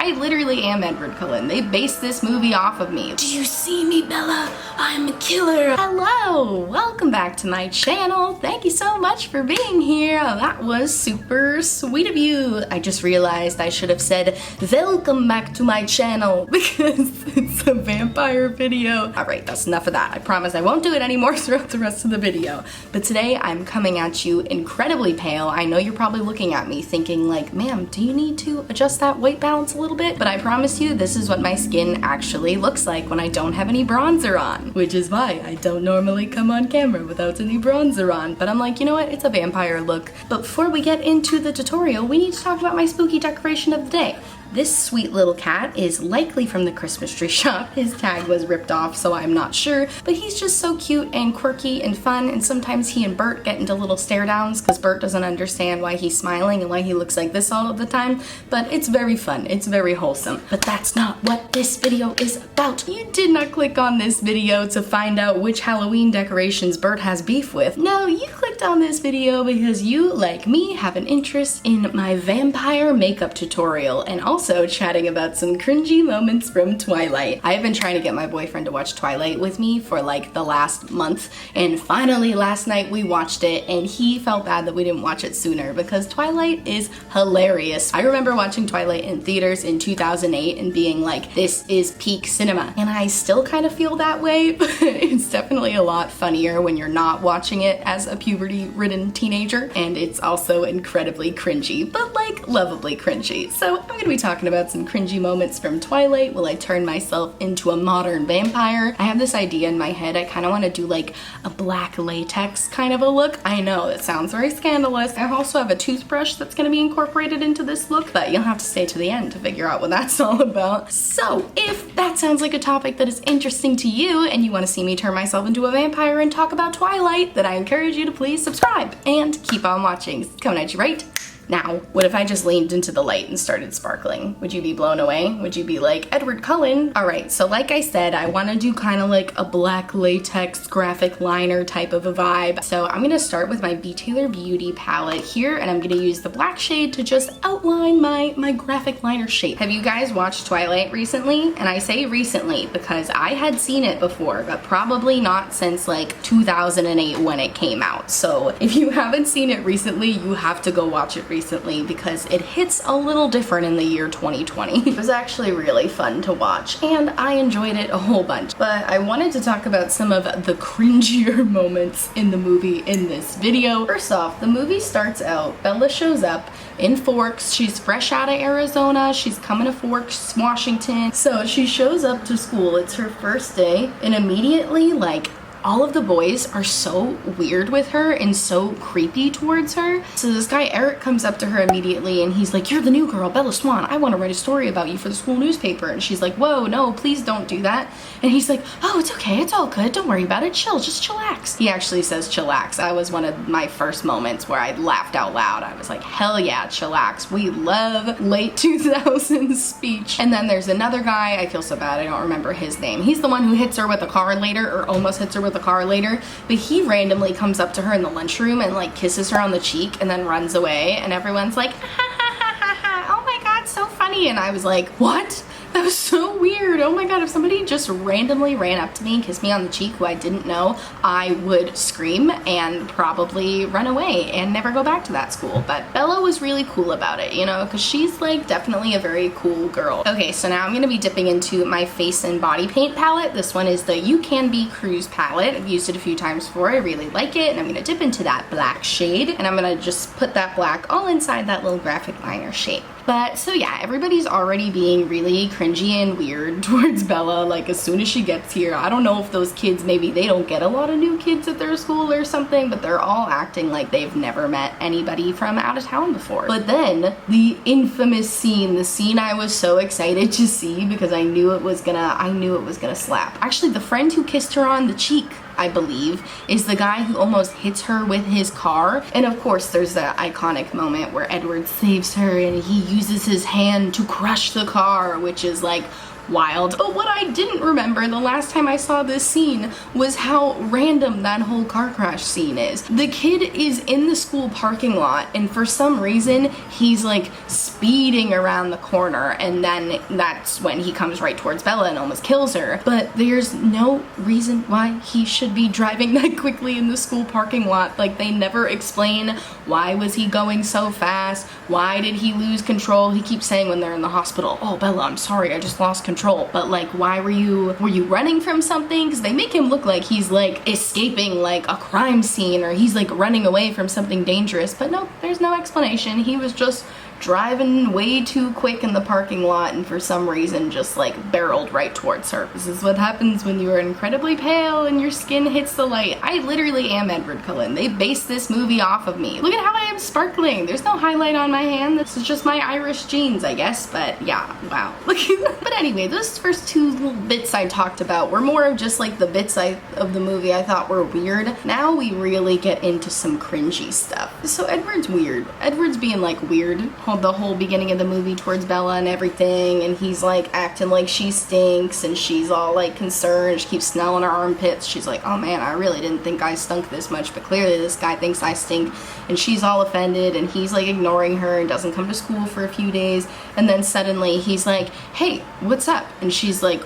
I literally am Edward Cullen. They based this movie off of me. Do you see me, Bella? I'm a killer. Hello, welcome back to my channel. Thank you so much for being here. That was super sweet of you. I just realized I should have said welcome back to my channel because it's a vampire video. All right, that's enough of that. I promise I won't do it anymore throughout the rest of the video. But today I'm coming at you incredibly pale. I know you're probably looking at me thinking like, ma'am, do you need to adjust that white balance a little bit? But I promise you this is what my skin actually looks like when I don't have any bronzer on, which is why I don't normally come on camera without any bronzer on. But I'm like, you know what? It's a vampire look. But before we get into the tutorial, we need to talk about my spooky decoration of the day. This sweet little cat is likely from the Christmas tree shop. His tag was ripped off, so I'm not sure, but he's just so cute and quirky and fun, and sometimes he and Bert get into little stare downs because Bert doesn't understand why he's smiling and why he looks like this all of the time, but it's very fun. It's very wholesome. But that's not what this video is about. You did not click on this video to find out which Halloween decorations Bert has beef with. No, you clicked on this video because you, like me, have an interest in my vampire makeup tutorial and also chatting about some cringy moments from Twilight. I have been trying to get my boyfriend to watch Twilight with me for like the last month, and finally last night we watched it and he felt bad that we didn't watch it sooner because Twilight is hilarious. I remember watching Twilight in theaters in 2008 and being like, this is peak cinema. And I still kind of feel that way, but it's definitely a lot funnier when you're not watching it as a puberty-ridden teenager, and it's also incredibly cringy, but like lovably cringy. So I'm gonna be talking about some cringy moments from Twilight while I turn myself into a modern vampire. I have this idea in my head. I kind of want to do like a black latex kind of a look. I know it sounds very scandalous. I also have a toothbrush that's going to be incorporated into this look, but you'll have to stay to the end to figure out what that's all about. So if that sounds like a topic that is interesting to you and you want to see me turn myself into a vampire and talk about Twilight, then I encourage you to please subscribe and keep on watching. It's coming at you right now. What if I just leaned into the light and started sparkling? Would you be blown away? Would you be like, Edward Cullen? Alright, so like I said, I want to do kind of like a black latex graphic liner type of a vibe. So I'm going to start with my Be Taylor Beauty palette here, and I'm going to use the black shade to just outline my graphic liner shape. Have you guys watched Twilight recently? And I say recently because I had seen it before, but probably not since like 2008 when it came out. So if you haven't seen it recently, you have to go watch it recently because it hits a little different in the year 2020. It was actually really fun to watch and I enjoyed it a whole bunch. But I wanted to talk about some of the cringier moments in the movie in this video. First off, the movie starts out, Bella shows up in Forks. She's fresh out of Arizona. She's coming to Forks, Washington. So she shows up to school. It's her first day and immediately like all of the boys are so weird with her and so creepy towards her. So this guy Eric comes up to her immediately and he's like, you're the new girl, Bella Swan. I want to write a story about you for the school newspaper. And she's like, whoa, no, please don't do that. And he's like, oh, it's okay. It's all good. Don't worry about it. Chill. Just chillax. He actually says chillax. That was one of my first moments where I laughed out loud. I was like, hell yeah, chillax. We love late 2000s speech. And then there's another guy. I feel so bad. I don't remember his name. He's the one who hits her with a car later, or almost hits her with the car later, but he randomly comes up to her in the lunchroom and like kisses her on the cheek and then runs away, and everyone's like, ha ha ha ha ha, oh my god, so funny. And I was like, what? That was so weird. Oh my god, if somebody just randomly ran up to me and kissed me on the cheek who I didn't know, I would scream and probably run away and never go back to that school. But Bella was really cool about it, you know, because she's like definitely a very cool girl. Okay, so now I'm going to be dipping into my face and body paint palette. This one is the Ucanbe Cruise palette. I've used it a few times before. I really like it, and I'm going to dip into that black shade, and I'm going to just put that black all inside that little graphic liner shape. But so yeah, everybody's already being really cringy and weird towards Bella, like as soon as she gets here. I don't know if those kids, maybe they don't get a lot of new kids at their school or something, but they're all acting like they've never met anybody from out of town before. But then the infamous scene, the scene I was so excited to see because I knew it was gonna slap. Actually, the friend who kissed her on the cheek, I believe, is the guy who almost hits her with his car. And of course there's the iconic moment where Edward saves her and he uses his hand to crush the car, which is like wild. But what I didn't remember the last time I saw this scene was how random that whole car crash scene is. The kid is in the school parking lot, and for some reason he's like speeding around the corner, and then that's when he comes right towards Bella and almost kills her. But there's no reason why he should be driving that quickly in the school parking lot. Like, they never explain why was he going so fast, why did he lose control. He keeps saying when they're in the hospital, oh Bella, I'm sorry, I just lost control. But like, why were you running from something? Because they make him look like he's like escaping like a crime scene, or he's like running away from something dangerous. But no, there's no explanation. He was just driving way too quick in the parking lot, and for some reason just like barreled right towards her. This is what happens when you are incredibly pale and your skin hits the light. I literally am Edward Cullen. They based this movie off of me. Look at how I am sparkling. There's no highlight on my hand. This is just my Irish genes, I guess. But yeah, wow. But anyway, those first two little bits I talked about were more of just like the bits of the movie I thought were weird. Now we really get into some cringy stuff. So Edward's weird. Edward's being like weird the whole beginning of the movie towards Bella and everything, and he's like acting like she stinks, and she's all like concerned. She keeps smelling her armpits. She's like, oh man, I really didn't think I stunk this much, but clearly this guy thinks I stink. And she's all offended, and he's like ignoring her and doesn't come to school for a few days. And then suddenly he's like, hey, what's up? And she's like,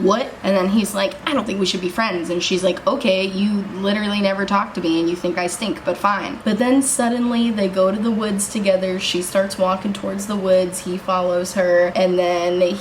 what? And then he's like, I don't think we should be friends. And she's like, okay, you literally never talk to me and you think I stink, but fine. But then suddenly they go to the woods together. She starts walking towards the woods, he follows her, and then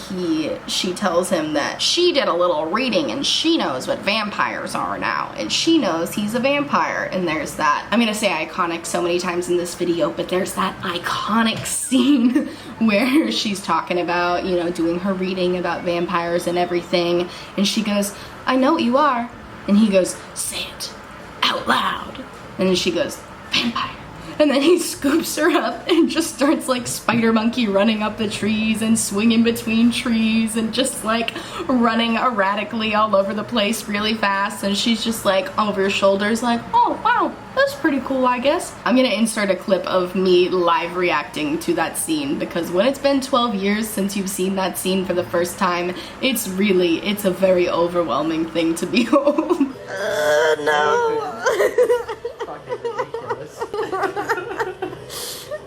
she tells him that she did a little reading and she knows what vampires are now, and she knows he's a vampire. And there's that, I'm gonna say iconic so many times in this video, but there's that iconic scene where she's talking about, you know, doing her reading about vampires and everything. And she goes, I know what you are. And he goes, say it out loud. And then she goes, vampire. And then he scoops her up and just starts like spider monkey running up the trees and swinging between trees and just like running erratically all over the place really fast. And she's just like over her shoulders like, oh wow, that's pretty cool, I guess. I'm gonna insert a clip of me live reacting to that scene, because when it's been 12 years since you've seen that scene for the first time, it's a very overwhelming thing to behold. No.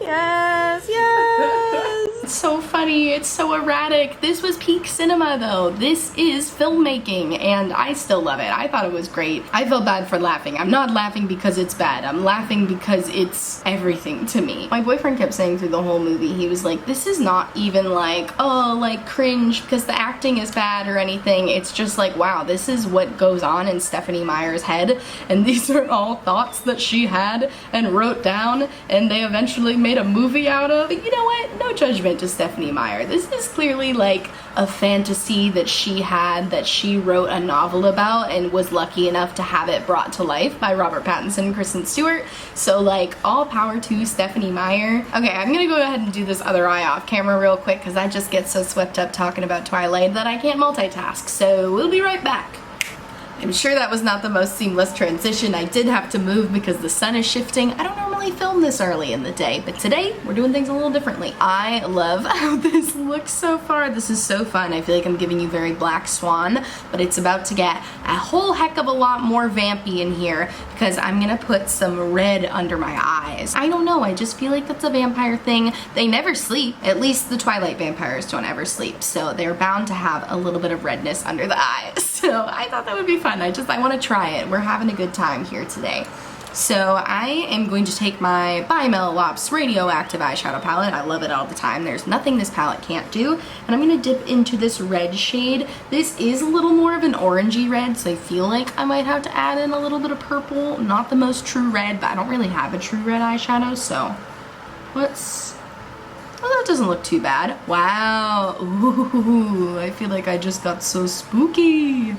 Yes, yes. It's so funny, it's so erratic. This was peak cinema though. This is filmmaking, and I still love it. I thought it was great. I felt bad for laughing. I'm not laughing because it's bad. I'm laughing because it's everything to me. My boyfriend kept saying through the whole movie, he was like, this is not even like, oh, like cringe because the acting is bad or anything. It's just like, wow, this is what goes on in Stephenie Meyer's head, and these are all thoughts that she had and wrote down, and they eventually made a movie out of. But you know what? No judgment to Stephenie Meyer. This is clearly like a fantasy that she had, that she wrote a novel about and was lucky enough to have it brought to life by Robert Pattinson and Kristen Stewart. So like, all power to Stephenie Meyer. Okay, I'm gonna go ahead and do this other eye off camera real quick because I just get so swept up talking about Twilight that I can't multitask. So we'll be right back. I'm sure that was not the most seamless transition. I did have to move because the sun is shifting. I don't normally film this early in the day, but today we're doing things a little differently. I love how this looks so far. This is so fun. I feel like I'm giving you very Black Swan, but it's about to get a whole heck of a lot more vampy in here because I'm gonna put some red under my eyes. I don't know, I just feel like that's a vampire thing. They never sleep. At least the Twilight vampires don't ever sleep, so they're bound to have a little bit of redness under the eyes. So I thought that would be fun. I want to try it. We're having a good time here today. So I am going to take my Melolops Radioactive Eyeshadow Palette. I love it all the time. There's nothing this palette can't do. And I'm going to dip into this red shade. This is a little more of an orangey red, so I feel like I might have to add in a little bit of purple. Not the most true red, but I don't really have a true red eyeshadow, so let's... Oh, that doesn't look too bad. Wow. Ooh, I feel like I just got so spooky.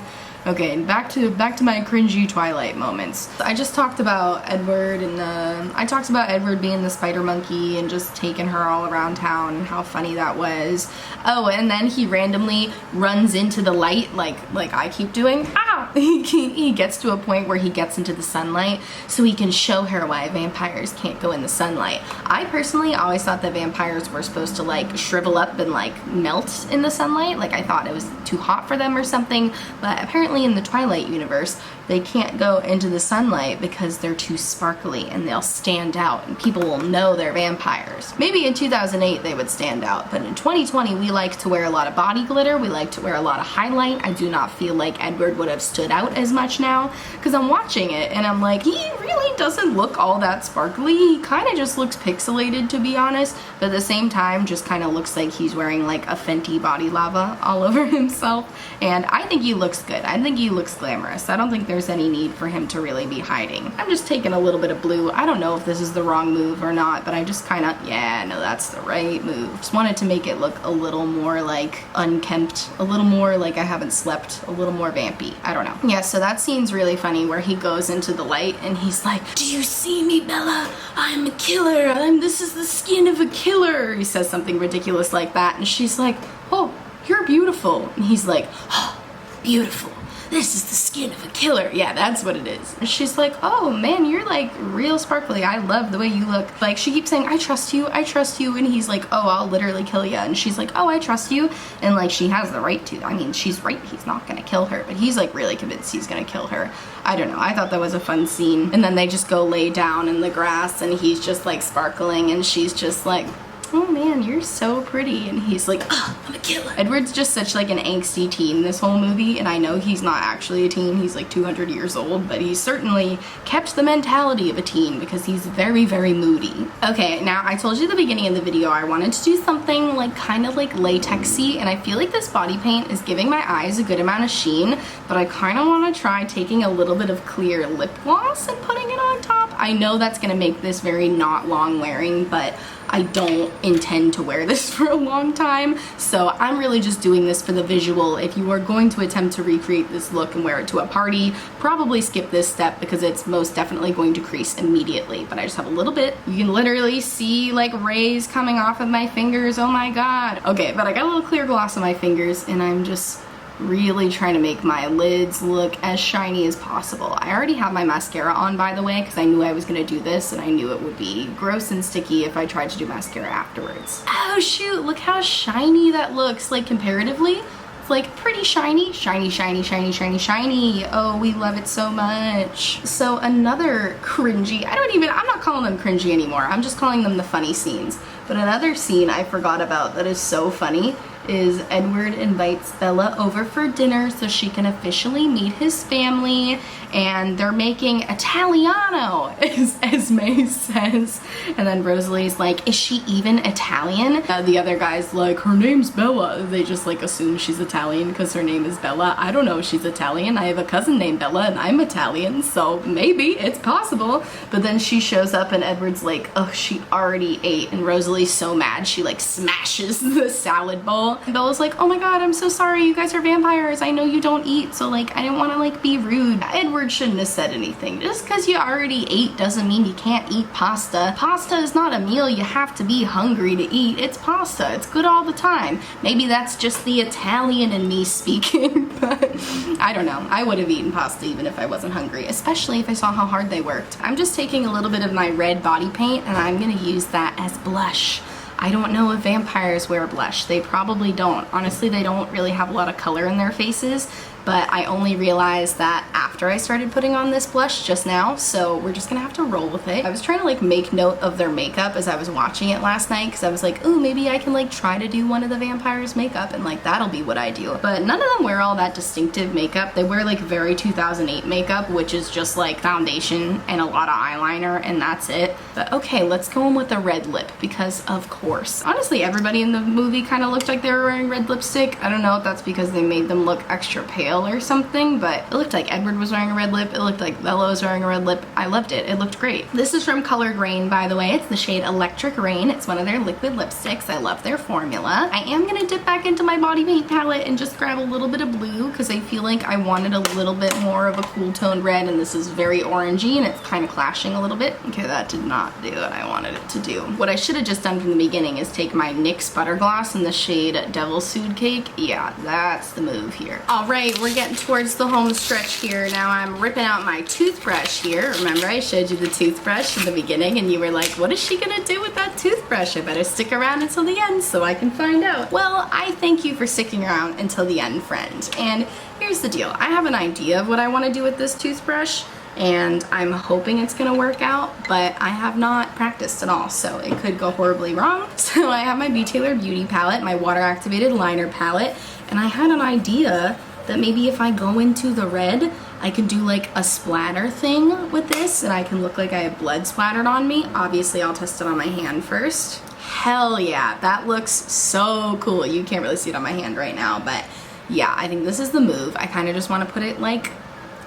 Okay, and back to my cringy Twilight moments. I just talked about Edward, and I talked about Edward being the spider monkey and just taking her all around town and how funny that was. Oh, and then he randomly runs into the light like I keep doing. Ow! he gets to a point where he gets into the sunlight so he can show her why vampires can't go in the sunlight. I personally always thought that vampires were supposed to like shrivel up and like melt in the sunlight. Like I thought it was too hot for them or something, but apparently in the Twilight universe they can't go into the sunlight because they're too sparkly and they'll stand out and people will know they're vampires. Maybe in 2008 they would stand out, but in 2020 we like to wear a lot of body glitter, we like to wear a lot of highlight. I do not feel like Edward would have stood out as much now because I'm watching it and I'm like, he really doesn't look all that sparkly. He kind of just looks pixelated, to be honest, but at the same time just kind of looks like he's wearing like a Fenty body lava all over himself, and I think he looks good. I think he looks glamorous. I don't think there's any need for him to really be hiding. I'm just taking a little bit of blue. I don't know if this is the wrong move or not, but I just kind of, yeah, no, that's the right move. Just wanted to make it look a little more like unkempt, a little more like I haven't slept, a little more vampy. I don't know. Yeah, so that scene's really funny where he goes into the light and he's like, do you see me, Bella? I'm a killer. This is the skin of a killer. He says something ridiculous like that and she's like, oh, you're beautiful. And he's like, oh, beautiful. This is the skin of a killer. Yeah, that's what it is. And she's like, oh man, you're like real sparkly. I love the way you look. Like she keeps saying, I trust you, I trust you. And he's like, oh, I'll literally kill you. And she's like, oh, I trust you. And like she has the right to. I mean, she's right. He's not gonna kill her, but he's like really convinced he's gonna kill her. I don't know. I thought that was a fun scene. And then they just go lay down in the grass and he's just like sparkling and she's just like, oh man, you're so pretty. And he's like, oh, I'm a killer. Edward's just such like an angsty teen this whole movie, and I know he's not actually a teen, he's like 200 years old, but he's certainly kept the mentality of a teen because he's very, very moody. Okay, now I told you at the beginning of the video I wanted to do something like kind of like latexy, and I feel like this body paint is giving my eyes a good amount of sheen, but I kind of want to try taking a little bit of clear lip gloss and putting it on top. I know that's going to make this very not long wearing, but I don't intend to wear this for a long time, so I'm really just doing this for the visual. If you are going to attempt to recreate this look and wear it to a party, probably skip this step because it's most definitely going to crease immediately, but I just have a little bit. You can literally see like rays coming off of my fingers, oh my god. Okay, but I got a little clear gloss on my fingers and I'm just really trying to make my lids look as shiny as possible. I already have my mascara on, by the way, because I knew I was gonna do this and I knew it would be gross and sticky if I tried to do mascara afterwards. Oh shoot, look how shiny that looks, like comparatively. It's like pretty shiny. Shiny, shiny, shiny, shiny, shiny. Oh, we love it so much. So another cringy, I'm not calling them cringy anymore. I'm just calling them the funny scenes. But another scene I forgot about that is so funny is Edward invites Bella over for dinner so she can officially meet his family, and they're making Italiano, as May says. And then Rosalie's like, is she even Italian? The other guy's like, her name's Bella. They just like assume she's Italian because her name is Bella. I don't know if she's Italian. I have a cousin named Bella and I'm Italian, so maybe it's possible. But then she shows up and Edward's like, oh, she already ate, and Rosalie's so mad she like smashes the salad bowl. And Bella's like, oh my god, I'm so sorry, you guys are vampires, I know you don't eat, so like I didn't want to like be rude. Edward shouldn't have said anything. Just because you already ate doesn't mean you can't eat pasta. Pasta is not a meal you have to be hungry to eat. It's pasta. It's good all the time. Maybe that's just the Italian in me speaking, but I don't know. I would have eaten pasta even if I wasn't hungry, especially if I saw how hard they worked. I'm just taking a little bit of my red body paint and I'm gonna use that as blush. I don't know if vampires wear blush. They probably don't. Honestly, they don't really have a lot of color in their faces, but I only realized that after I started putting on this blush just now, so we're just gonna have to roll with it. I was trying to like make note of their makeup as I was watching it last night because I was like, ooh, maybe I can like try to do one of the vampires' makeup and like that'll be what I do. But none of them wear all that distinctive makeup. They wear like very 2008 makeup, which is just like foundation and a lot of eyeliner and that's it. But okay, let's go in with a red lip because of course. Honestly, everybody in the movie kind of looked like they were wearing red lipstick. I don't know if that's because they made them look extra pale or something, but it looked like Edward was wearing a red lip. It looked like Bella was wearing a red lip. I loved it. It looked great. This is from Colored Rain, by the way. It's the shade Electric Rain. It's one of their liquid lipsticks. I love their formula. I am gonna dip back into my body paint palette and just grab a little bit of blue because I feel like I wanted a little bit more of a cool toned red, and this is very orangey and it's kind of clashing a little bit. Okay, that did not do what I wanted it to do. What I should have just done from the beginning beginning is take my NYX Butter Gloss in the shade Devil's Food Cake. Yeah, that's the move here. All right, we're getting towards the home stretch here. Now I'm ripping out my toothbrush here. Remember I showed you the toothbrush in the beginning and you were like, what is she gonna do with that toothbrush? I better stick around until the end so I can find out. Well, I thank you for sticking around until the end, friend. And here's the deal. I have an idea of what I want to do with this toothbrush, and I'm hoping it's gonna work out, but I have not practiced at all, so it could go horribly wrong. So I have my Be Taylor Beauty palette, my water activated liner palette, and I had an idea that maybe if I go into the red, I can do like a splatter thing with this, and I can look like I have blood splattered on me. Obviously, I'll test it on my hand first. Hell yeah, that looks so cool. You can't really see it on my hand right now, but yeah, I think this is the move. I kind of just want to put it like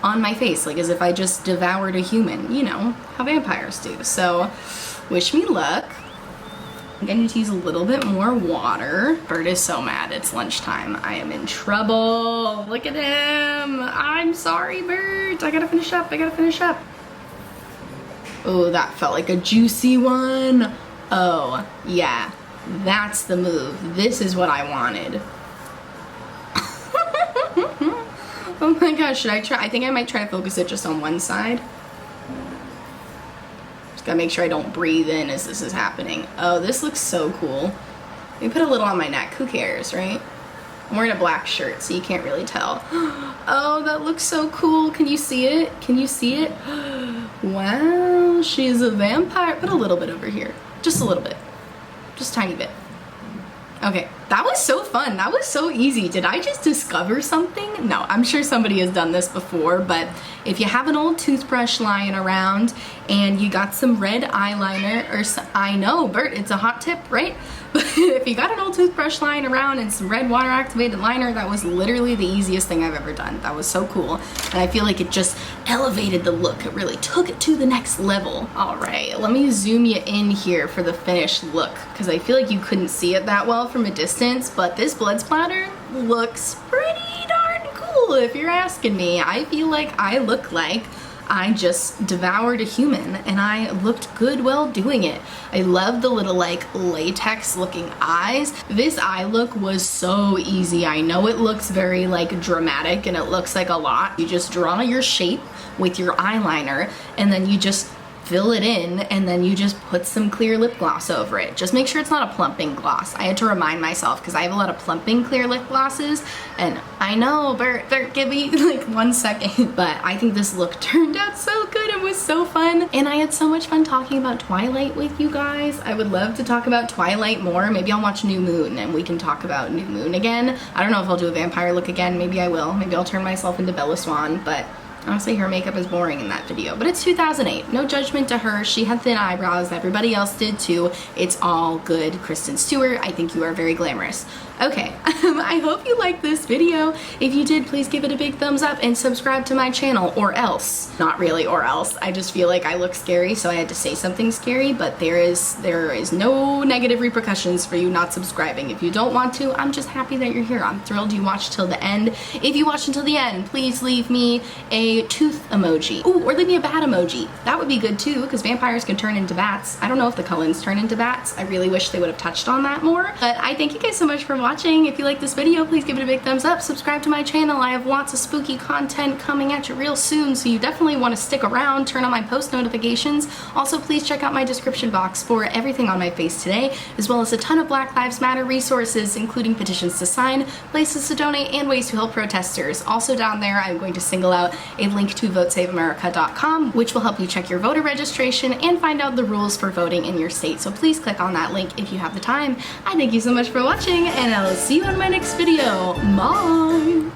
on my face, like as if I just devoured a human, you know, how vampires do. So wish me luck. I'm gonna need to use a little bit more water. Bert is so mad, it's lunchtime. I am in trouble. Look at him. I'm sorry, Bert. I gotta finish up, I gotta finish up. Oh, that felt like a juicy one. Oh, yeah, that's the move. This is what I wanted. Oh my gosh, should I try? I think I might try to focus it just on one side. Just gotta make sure I don't breathe in as this is happening. Oh, this looks so cool. Let me put a little on my neck. Who cares, right? I'm wearing a black shirt, so you can't really tell. Oh, that looks so cool. Can you see it? Can you see it? Wow, she's a vampire. Put a little bit over here. Just a little bit. Just a tiny bit. Okay, that was so fun. That was so easy. Did I just discover something? No, I'm sure somebody has done this before, but if you have an old toothbrush lying around and you got some red eyeliner or I know, Bert, it's a hot tip, right? But if you got an old toothbrush lying around and some red water activated liner, that was literally the easiest thing I've ever done. That was so cool. And I feel like it just elevated the look. It really took it to the next level. All right, let me zoom you in here for the finished look because I feel like you couldn't see it that well from a distance, but this blood splatter looks pretty darn cool if you're asking me. I feel like I look like I just devoured a human and I looked good while doing it. I love the little like latex looking eyes. This eye look was so easy. I know it looks very like dramatic and it looks like a lot. You just draw your shape with your eyeliner and then you just fill it in and then you just put some clear lip gloss over it. Just make sure it's not a plumping gloss. I had to remind myself because I have a lot of plumping clear lip glosses and I know, Bert, give me like 1 second. But I think this look turned out so good. It was so fun. And I had so much fun talking about Twilight with you guys. I would love to talk about Twilight more. Maybe I'll watch New Moon and we can talk about New Moon again. I don't know if I'll do a vampire look again. Maybe I will. Maybe I'll turn myself into Bella Swan, but honestly, her makeup is boring in that video, but it's 2008. No judgment to her. She had thin eyebrows. Everybody else did too. It's all good. Kristen Stewart, I think you are very glamorous. Okay, I hope you liked this video. If you did, please give it a big thumbs up and subscribe to my channel, or else. Not really or else. I just feel like I look scary, so I had to say something scary, but there is no negative repercussions for you not subscribing. If you don't want to, I'm just happy that you're here. I'm thrilled you watched till the end. If you watched until the end, please leave me a tooth emoji. Ooh, or leave me a bat emoji. That would be good too, because vampires can turn into bats. I don't know if the Cullens turn into bats. I really wish they would have touched on that more. But I thank you guys so much for watching. If you like this video, please give it a big thumbs up. Subscribe to my channel. I have lots of spooky content coming at you real soon, so you definitely want to stick around. Turn on my post notifications. Also, please check out my description box for everything on my face today, as well as a ton of Black Lives Matter resources, including petitions to sign, places to donate, and ways to help protesters. Also down there, I'm going to single out a link to votesaveamerica.com, which will help you check your voter registration and find out the rules for voting in your state. So please click on that link if you have the time. I thank you so much for watching, and I'll see you in my next video. Bye!